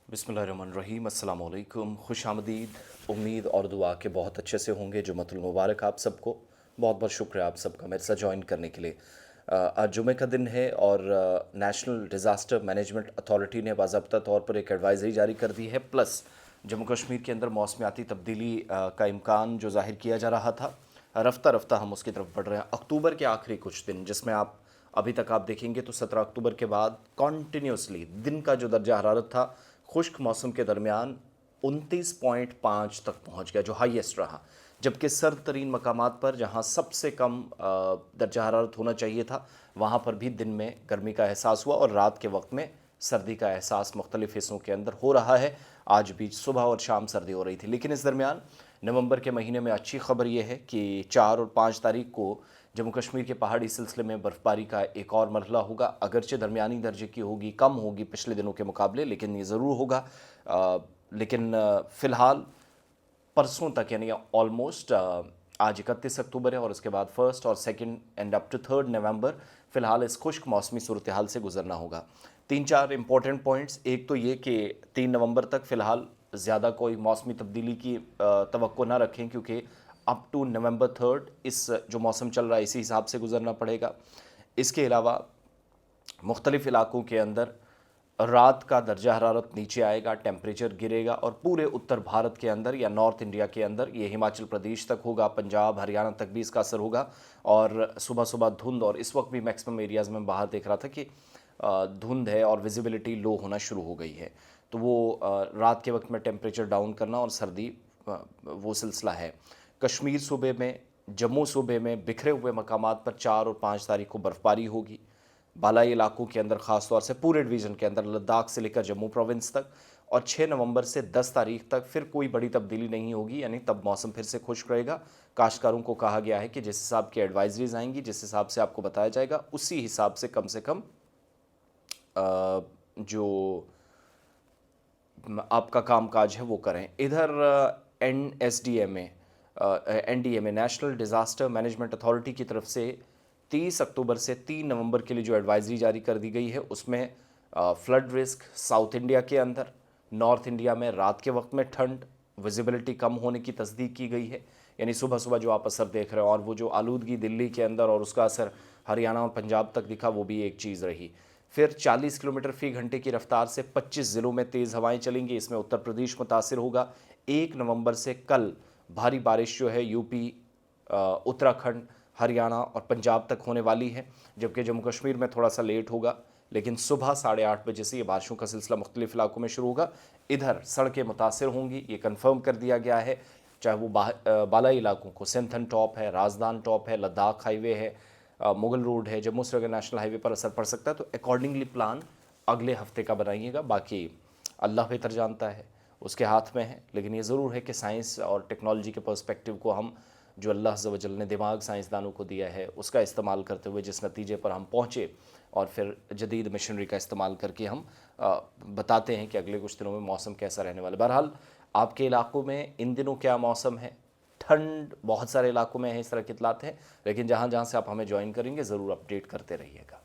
बिस्मिल्लाहिर्रहमानिर्रहीम, अस्सलाम वालेकुम, खुशामदीद। उम्मीद और दुआ के बहुत अच्छे से होंगे। जुम्मतुल मुबारक आप सबको। बहुत बहुत शुक्रिया आप सबका मेरे साथ ज्वाइन करने के लिए। आज जुमे का दिन है और नेशनल डिज़ास्टर मैनेजमेंट अथॉरिटी ने बाज़ाब्ता तौर पर एक एडवाइज़री जारी कर दी है। प्लस जम्मू कश्मीर के अंदर मौसमियाती तब्दीली का इम्कान जो ज़ाहिर किया जा रहा था, रफ्ता रफ्ता हम उसकी तरफ बढ़ रहे हैं। अक्टूबर के आखिरी कुछ दिन, जिसमें आप अभी तक आप देखेंगे तो 17 अक्टूबर के बाद कॉन्टीन्यूसली दिन का जो दर्जा हरारत था खुश्क मौसम के दरमियान 29.5 तक पहुंच गया, जो हाईएस्ट रहा। जबकि सर्द तरीन मकामात पर जहां सबसे कम दर्जा हरारत होना चाहिए था, वहां पर भी दिन में गर्मी का एहसास हुआ और रात के वक्त में सर्दी का एहसास मुख्तलिफ हिस्सों के अंदर हो रहा है। आज भी सुबह और शाम सर्दी हो रही थी, लेकिन इस दरमियान नवंबर के महीने में अच्छी खबर यह है कि 4 और 5 तारीख को जम्मू कश्मीर के पहाड़ी सिलसिले में बर्फ़बारी का एक और मरहला होगा। अगरचे दरमियानी दर्जे की होगी, कम होगी पिछले दिनों के मुकाबले, लेकिन ये ज़रूर होगा। लेकिन फ़िलहाल परसों तक, यानी ऑलमोस्ट आज 31 अक्टूबर है और उसके बाद 1 और 2 एंड अप टू 3 नवंबर फ़िलहाल इस खुश्क मौसमी सूरत हाल से गुजरना होगा। 3-4 इंपॉर्टेंट पॉइंट्स। एक तो ये कि 3 नवंबर तक फ़िलहाल ज़्यादा कोई मौसमी तब्दीली की तवक्को ना रखें, क्योंकि अप टू नवंबर 3 इस जो मौसम चल रहा है इसी हिसाब से गुजरना पड़ेगा। इसके अलावा मुख्तलिफ़ इलाकों के अंदर रात का दर्जा हरारत नीचे आएगा, टेम्परेचर गिरेगा और पूरे उत्तर भारत के अंदर या नॉर्थ इंडिया के अंदर, ये हिमाचल प्रदेश तक होगा, पंजाब हरियाणा तक भी इसका असर होगा। और सुबह सुबह धुंध, और इस वक्त भी मैक्सिमम एरियाज़ में बाहर देख रहा था कि धुंध है और विजिबिलिटी लो होना शुरू हो गई है। तो वो रात के वक्त में टेम्परेचर डाउन करना और सर्दी, वो सिलसिला है। कश्मीर सूबे में, जम्मू सूबे में बिखरे हुए मकामात पर 4 और 5 तारीख को बर्फ़बारी होगी। बालाई इलाकों के अंदर, ख़ास तौर से पूरे डिवीज़न के अंदर, लद्दाख से लेकर जम्मू प्रोविंस तक। और 6 नवंबर से 10 तारीख तक फिर कोई बड़ी तब्दीली नहीं होगी, यानी तब मौसम फिर से खुश्क रहेगा। काश्तकारों को कहा गया है कि जिस हिसाब की एडवाइजरीज आएंगी, जिस हिसाब से आपको बताया जाएगा, उसी हिसाब से कम जो आपका कामकाज है वो करें। इधर NDMA national disaster management authority की तरफ से 30 अक्टूबर से 3 नवंबर के लिए जो एडवाइजरी जारी कर दी गई है, उसमें फ्लड रिस्क साउथ इंडिया के अंदर, नॉर्थ इंडिया में रात के वक्त में ठंड, विजिबिलिटी कम होने की तस्दीक की गई है। यानी सुबह सुबह जो आप असर देख रहे हो, और वो जो आलूदगी दिल्ली के अंदर और उसका असर हरियाणा और पंजाब तक दिखा, वो भी एक चीज़ रही। फिर 40 किलोमीटर फ़ी घंटे की रफ्तार से 25 ज़िलों में तेज़ हवाएं चलेंगी। इसमें उत्तर प्रदेश मुतासिर होगा। 1 नवंबर से कल भारी बारिश जो है यूपी, उत्तराखंड, हरियाणा और पंजाब तक होने वाली है, जबकि जम्मू कश्मीर में थोड़ा सा लेट होगा। लेकिन सुबह 8:30 बजे से ये बारिशों का सिलसिला मुख्तलिफ इलाकों में शुरू होगा। इधर सड़कें मुतासिर होंगी, ये कन्फर्म कर दिया गया है। चाहे वो बालाई इलाकों को, सिंथन टॉप है, राजदान टॉप है, लद्दाख हाईवे है, मुगल रोड है, जम्मू श्रीनगर नेशनल हाईवे पर असर पड़ सकता है। तो अकॉर्डिंगली प्लान अगले हफ्ते का बनाइएगा। बाकी अल्लाह बेहतर जानता है, उसके हाथ में है। लेकिन ये ज़रूर है कि साइंस और टेक्नोलॉजी के पर्सपेक्टिव को हम, जो अल्लाह अज़्ज़ व जल ने दिमाग साइंसदानों को दिया है, उसका इस्तेमाल करते हुए जिस नतीजे पर हम पहुँचे, और फिर जदीद मशीनरी का इस्तेमाल करके हम बताते हैं कि अगले कुछ दिनों में मौसम कैसा रहने वाला है। बहरहाल आपके इलाकों में इन दिनों क्या मौसम है? ठंड बहुत सारे इलाकों में है, इस तरह की इतलात हैं। लेकिन जहाँ जहाँ से आप हमें ज्वाइन करेंगे, ज़रूर अपडेट करते रहिएगा।